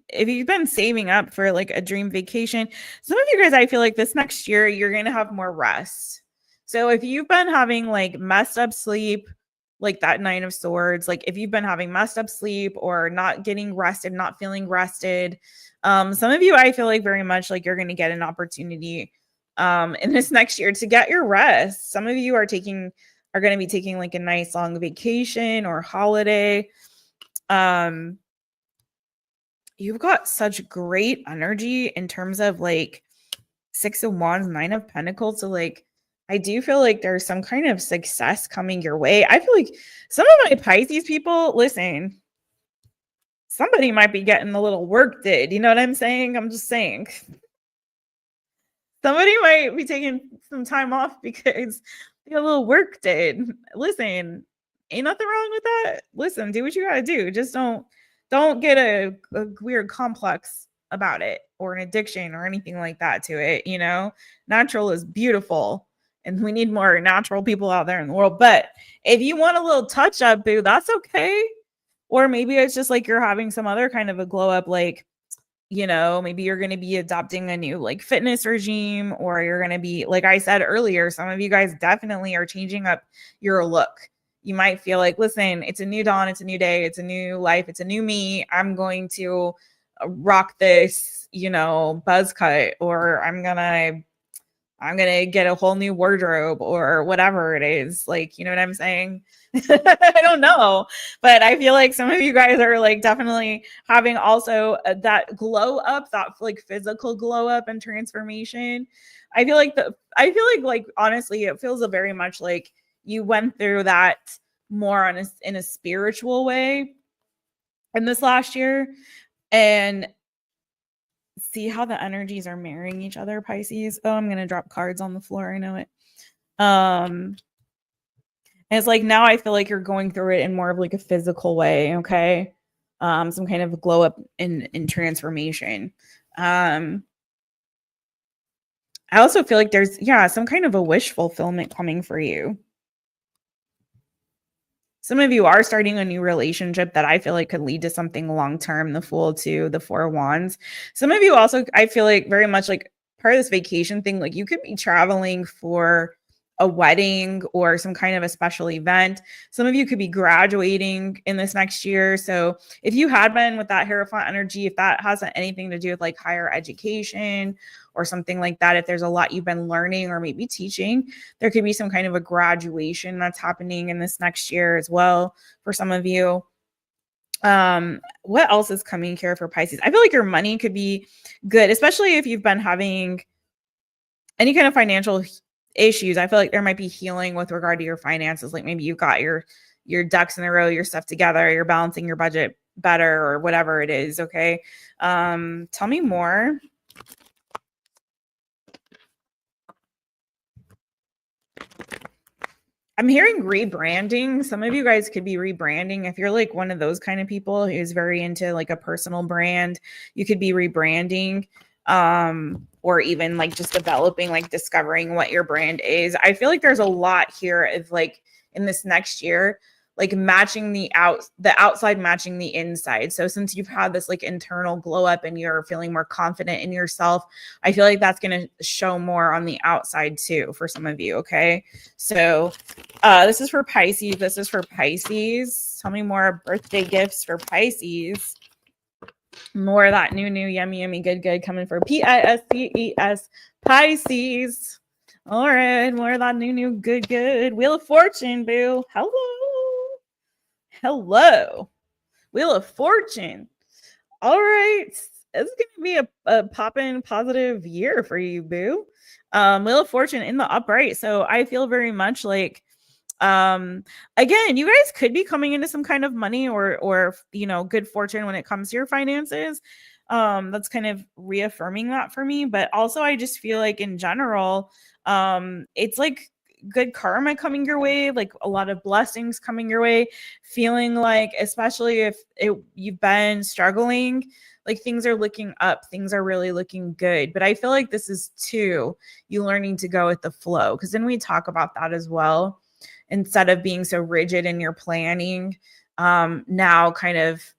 if you've been saving up for like a dream vacation, some of you guys, I feel like this next year, you're going to have more rest. So if you've been having like messed up sleep, like that 9 of Swords, like if you've been having messed up sleep or not getting rested, not feeling rested, some of you, I feel like very much like you're going to get an opportunity in this next year to get your rest. Some of you are going to be taking like a nice long vacation or holiday. you've got such great energy in terms of like Six of Wands, Nine of Pentacles. So like, I do feel like there's some kind of success coming your way. I feel like some of my Pisces people, listen, somebody might be getting a little work did. You know what I'm saying? I'm just saying. Somebody might be taking some time off because they got a little work did. Listen, ain't nothing wrong with that. Listen, do what you gotta do. Just don't get a weird complex about it or an addiction or anything like that to it. You know, natural is beautiful, and we need more natural people out there in the world. But if you want a little touch up, boo, that's okay. Or maybe it's just like you're having some other kind of a glow up, like, you know, maybe you're going to be adopting a new like fitness regime, or you're going to be, like I said earlier, some of you guys definitely are changing up your look. You might feel like, listen, it's a new dawn, it's a new day, it's a new life, it's a new me. I'm going to rock this, you know, buzz cut, or I'm gonna get a whole new wardrobe or whatever it is. Like, you know what I'm saying? I don't know, but I feel like some of you guys are like definitely having also that glow up, that like physical glow up and transformation. I feel like honestly, it feels a very much like you went through that more on in a spiritual way in this last year. And see how the energies are marrying each other, Pisces. Oh, I'm gonna drop cards on the floor. I know it. And it's like now I feel like you're going through it in more of like a physical way, okay? Some kind of glow up in transformation. I also feel like there's some kind of a wish fulfillment coming for you. Some of you are starting a new relationship that I feel like could lead to something long-term, the Fool to the Four of Wands. Some of you also, I feel like very much like part of this vacation thing, like you could be traveling for a wedding or some kind of a special event. Some of you could be graduating in this next year. So if you had been with that Hierophant energy, if that hasn't anything to do with like higher education or something like that, if there's a lot you've been learning or maybe teaching, there could be some kind of a graduation that's happening in this next year as well for some of you. What else is coming here for Pisces? I feel like your money could be good, especially if you've been having any kind of financial issues. I feel like there might be healing with regard to your finances. Like maybe you've got your ducks in a row, your stuff together, you're balancing your budget better or whatever it is. Okay. Tell me more. I'm hearing rebranding. Some of you guys could be rebranding. If you're like one of those kind of people who's very into like a personal brand, you could be rebranding. Or even like just developing, like discovering what your brand is. I feel like there's a lot here of like in this next year, like matching the outside matching the inside. So since you've had this like internal glow up and you're feeling more confident in yourself, I feel like that's going to show more on the outside too for some of you. Okay. So this is for Pisces. This is for Pisces. Tell me more birthday gifts for Pisces. More of that new, yummy, good coming for Pisces, Pisces. All right, more of that new, good. Wheel of Fortune, boo. Hello. Wheel of Fortune. All right, it's going to be a poppin' positive year for you, boo. Wheel of Fortune in the upright. So I feel very much like again, you guys could be coming into some kind of money or you know, good fortune when it comes to your finances. That's kind of reaffirming that for me. But also I just feel like in general, it's like good karma coming your way, like a lot of blessings coming your way, feeling like, especially if you've been struggling, like things are looking up, things are really looking good. But I feel like this is too, you learning to go with the flow, because then we talk about that as well. Instead of being so rigid in your planning, now kind of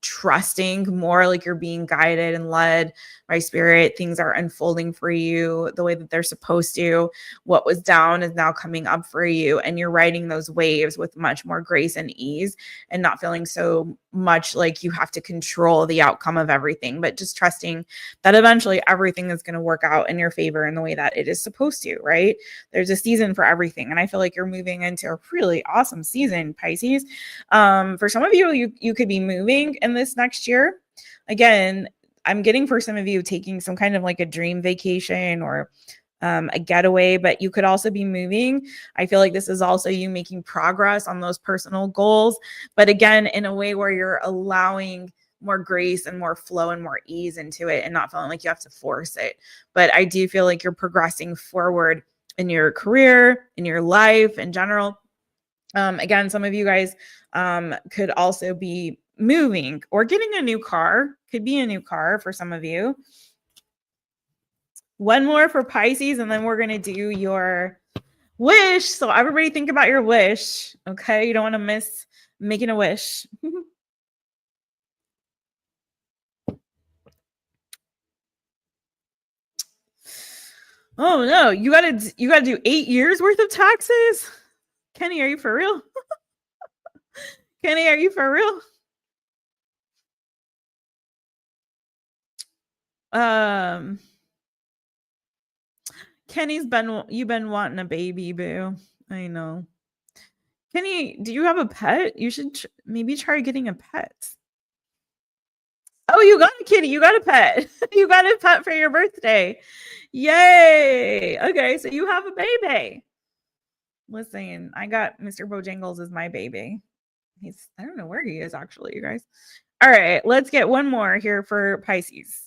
trusting more, like you're being guided and led by spirit. Things are unfolding for you the way that they're supposed to. What was down is now coming up for you, and you're riding those waves with much more grace and ease, and not feeling so much like you have to control the outcome of everything, but just trusting that eventually everything is going to work out in your favor in the way that it is supposed to, right? There's a season for everything, and I feel like you're moving into a really awesome season, Pisces. For some of you, you could be moving in this next year. again, I'm getting for some of you taking some kind of like a dream vacation or a getaway, but you could also be moving. I feel like this is also you making progress on those personal goals, but again, in a way where you're allowing more grace and more flow and more ease into it and not feeling like you have to force it. But I do feel like you're progressing forward in your career, in your life in general. Again, some of you guys could also be moving or getting a new car. Could be a new car for some of you. One more for Pisces, and then we're going to do your wish. So everybody think about your wish, okay? You don't want to miss making a wish. Oh no, you gotta do 8 years worth of taxes? Kenny, are you for real? Kenny, are you for real? Kenny's you've been wanting a baby, boo. I know. Kenny, do you have a pet? You should maybe try getting a pet. Oh, you got a kitty. You got a pet. You got a pet for your birthday. Yay. Okay, so you have a baby. Listen, I got Mr. Bojangles as my baby. I don't know where he is actually, you guys. All right, let's get one more here for Pisces.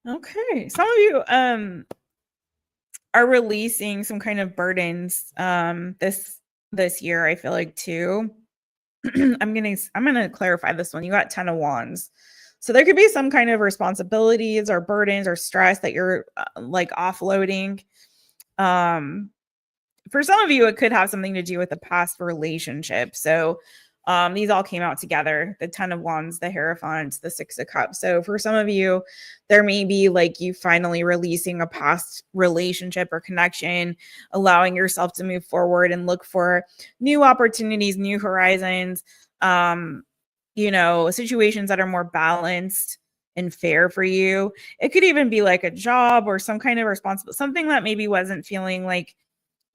Okay, some of you are releasing some kind of burdens this year, I feel like too. I'm gonna clarify this one. You got 10 of Wands. So there could be some kind of responsibilities or burdens or stress that you're like offloading. For some of you, it could have something to do with a past relationship. So these all came out together, the 10 of Wands, the Hierophant, the 6 of Cups. So for some of you, there may be like you finally releasing a past relationship or connection, allowing yourself to move forward and look for new opportunities, new horizons, situations that are more balanced and fair for you. It could even be like a job or some kind of responsible, something that maybe wasn't feeling like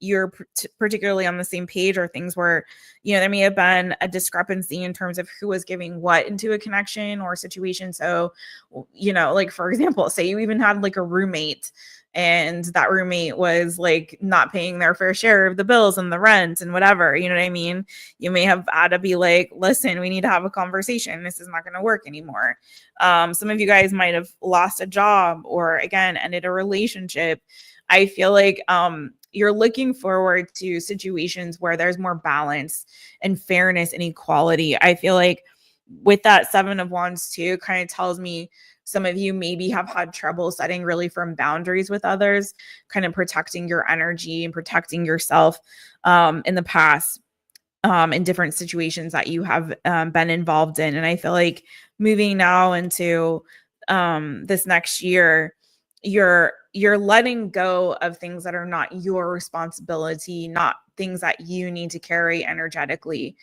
you're particularly on the same page, or things where, there may have been a discrepancy in terms of who was giving what into a connection or situation. So, like for example, say you even had like a roommate and that roommate was like not paying their fair share of the bills and the rent and whatever, you know what I mean? You may have had to be like, listen, we need to have a conversation. This is not going to work anymore. Some of you guys might have lost a job or again, ended a relationship. I feel like you're looking forward to situations where there's more balance and fairness and equality. I feel like with that 7 of Wands too, kind of tells me some of you maybe have had trouble setting really firm boundaries with others, kind of protecting your energy and protecting yourself in the past, in different situations that you have been involved in. And I feel like moving now into this next year, you're letting go of things that are not your responsibility, not things that you need to carry energetically,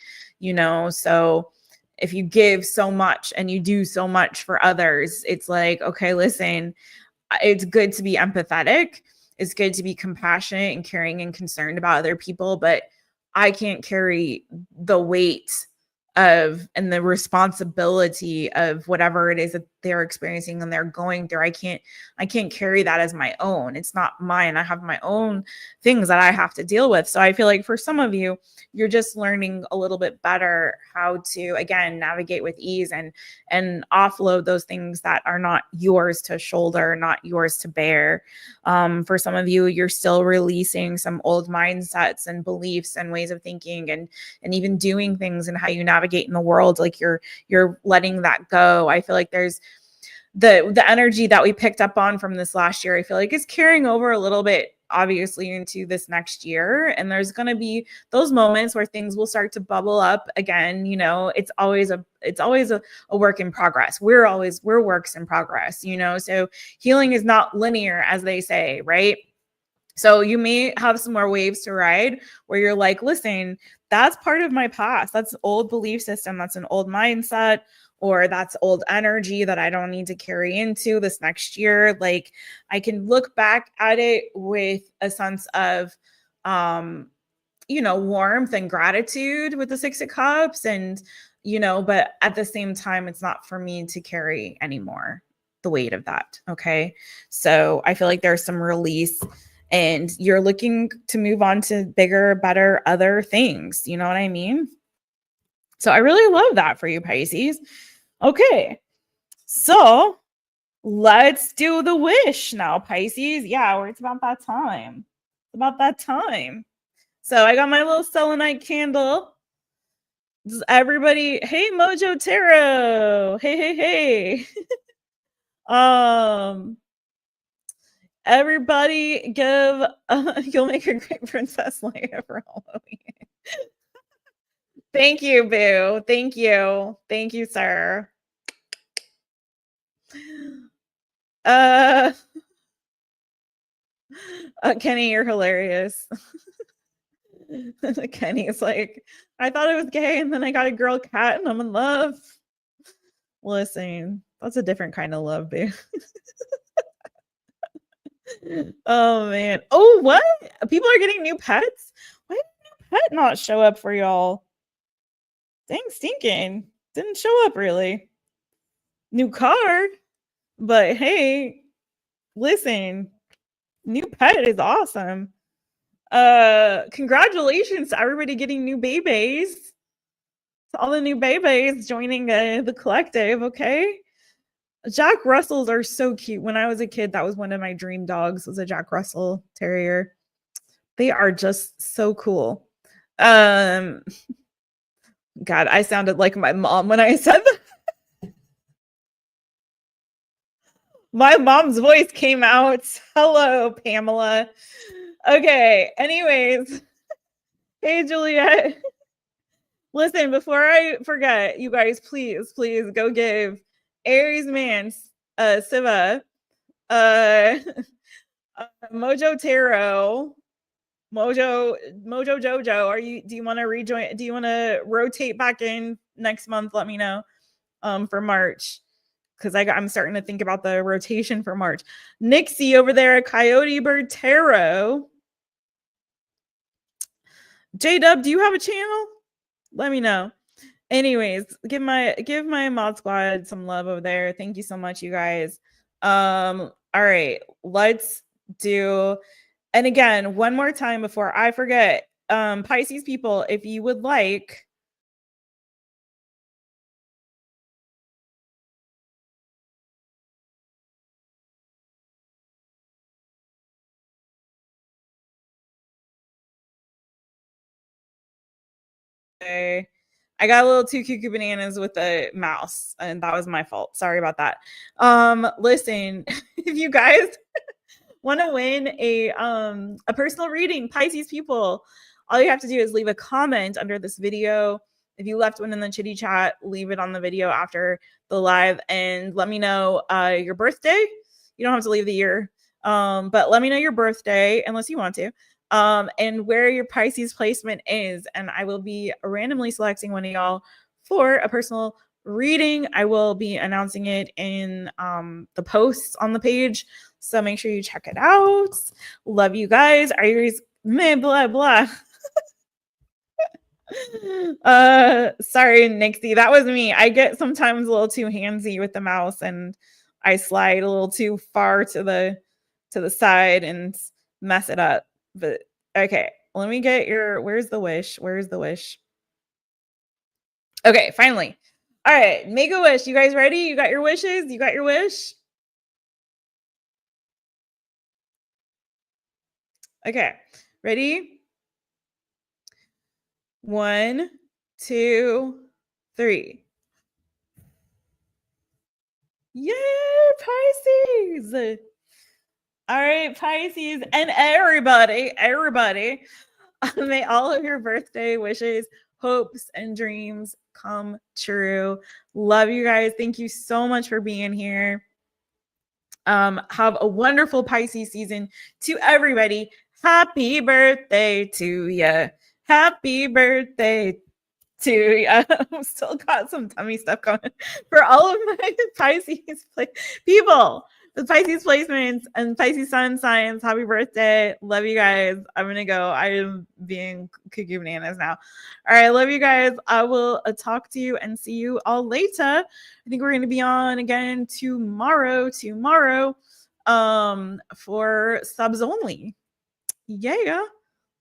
so if you give so much and you do so much for others, it's like, okay, listen, it's good to be empathetic, it's good to be compassionate and caring and concerned about other people, but I can't carry the weight of and the responsibility of whatever it is that they're experiencing and they're going through. I can't carry that as my own. It's not mine. I have my own things that I have to deal with. So I feel like for some of you, you're just learning a little bit better how to again navigate with ease and offload those things that are not yours to shoulder, not yours to bear. For some of you, you're still releasing some old mindsets and beliefs and ways of thinking and even doing things and how you navigate in the world. Like you're letting that go. I feel like there's the energy that we picked up on from this last year, I feel like is carrying over a little bit obviously into this next year. And there's going to be those moments where things will start to bubble up again. It's always a work in progress. We're works in progress, so healing is not linear, as they say, right? So you may have some more waves to ride where you're like, listen, that's part of my past. That's an old belief system. That's an old mindset, or that's old energy that I don't need to carry into this next year. Like I can look back at it with a sense of, warmth and gratitude with the Six of Cups, and, but at the same time, it's not for me to carry anymore, the weight of that. Okay. So I feel like there's some release and you're looking to move on to bigger, better, other things. You know what I mean? So I really love that for you, Pisces. Okay. So let's do the wish now, Pisces. Yeah, it's about that time. It's about that time. So I got my little selenite candle. Does everybody, hey Mojo Tarot. Hey. Everybody give you'll make a great princess later for Halloween. Thank you, boo. Thank you, sir. Kenny, you're hilarious. Kenny's like, I thought it was gay, and then I got a girl cat, and I'm in love. Listen, that's a different kind of love, boo. Oh man. Oh, what? People are getting new pets? Why did a new pet not show up for y'all? Dang stinking. Didn't show up really. New card. But hey, listen, new pet is awesome. Congratulations to everybody getting new babies. To all the new babies joining the collective, okay? Jack Russells are so cute. When I was a kid, that was one of my dream dogs, was a Jack Russell Terrier. They are just so cool. God, I sounded like my mom when I said that. My mom's voice came out. Hello, Pamela. Okay, anyways. Hey, Juliet. Listen, before I forget, you guys, please go give Aries Man, Siva, Mojo Tarot, Mojo Jojo. Do you want to rejoin? Do you want to rotate back in next month? Let me know for March, because I'm starting to think about the rotation for March. Nixie over there at Coyote Bird Tarot. J-Dub, do you have a channel? Let me know. Anyways, give my mod squad some love over there. Thank you so much, you guys. All right, let's do, and again, one more time before I forget, Pisces people, if you would like, I got a little too cuckoo bananas with the mouse, and that was my fault. Sorry about that. Listen, if you guys want to win a personal reading, Pisces people, all you have to do is leave a comment under this video. If you left one in the chitty chat, leave it on the video after the live and let me know your birthday. You don't have to leave the year, but let me know your birthday unless you want to, and where your Pisces placement is, and I will be randomly selecting one of y'all for a personal reading. I will be announcing it in the posts on the page, so make sure you check it out. Love you guys. Aries, blah blah. Sorry, Nixie, that was me. I get sometimes a little too handsy with the mouse, and I slide a little too far to the side and mess it up. But okay, let me get your, where's the wish? Okay, finally. All right, make a wish. You guys ready? You got your wishes? You got your wish? Okay, ready? 1, 2, 3. Yay, Pisces! All right, Pisces, and everybody, may all of your birthday wishes, hopes, and dreams come true. Love you guys. Thank you so much for being here. Have a wonderful Pisces season to everybody. Happy birthday to you. Happy birthday. too. Yeah, I've still got some tummy stuff coming for all of my Pisces people. The Pisces placements and Pisces Sun signs. Happy birthday. Love you guys. I'm going to go. I am being cuckoo bananas now. All right. Love you guys. I will talk to you and see you all later. I think we're going to be on again tomorrow for subs only. Yeah.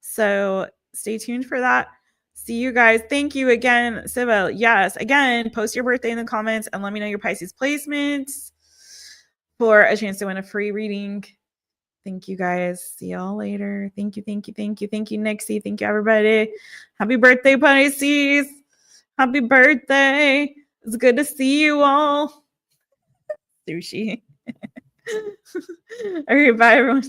So stay tuned for that. See you guys. Thank you again, Sybil. Yes. Again, post your birthday in the comments and let me know your Pisces placements for a chance to win a free reading. Thank you guys. See y'all later. Thank you, Nixie. Thank you, everybody. Happy birthday, Pisces. Happy birthday. It's good to see you all. Sushi. All right, bye, everyone.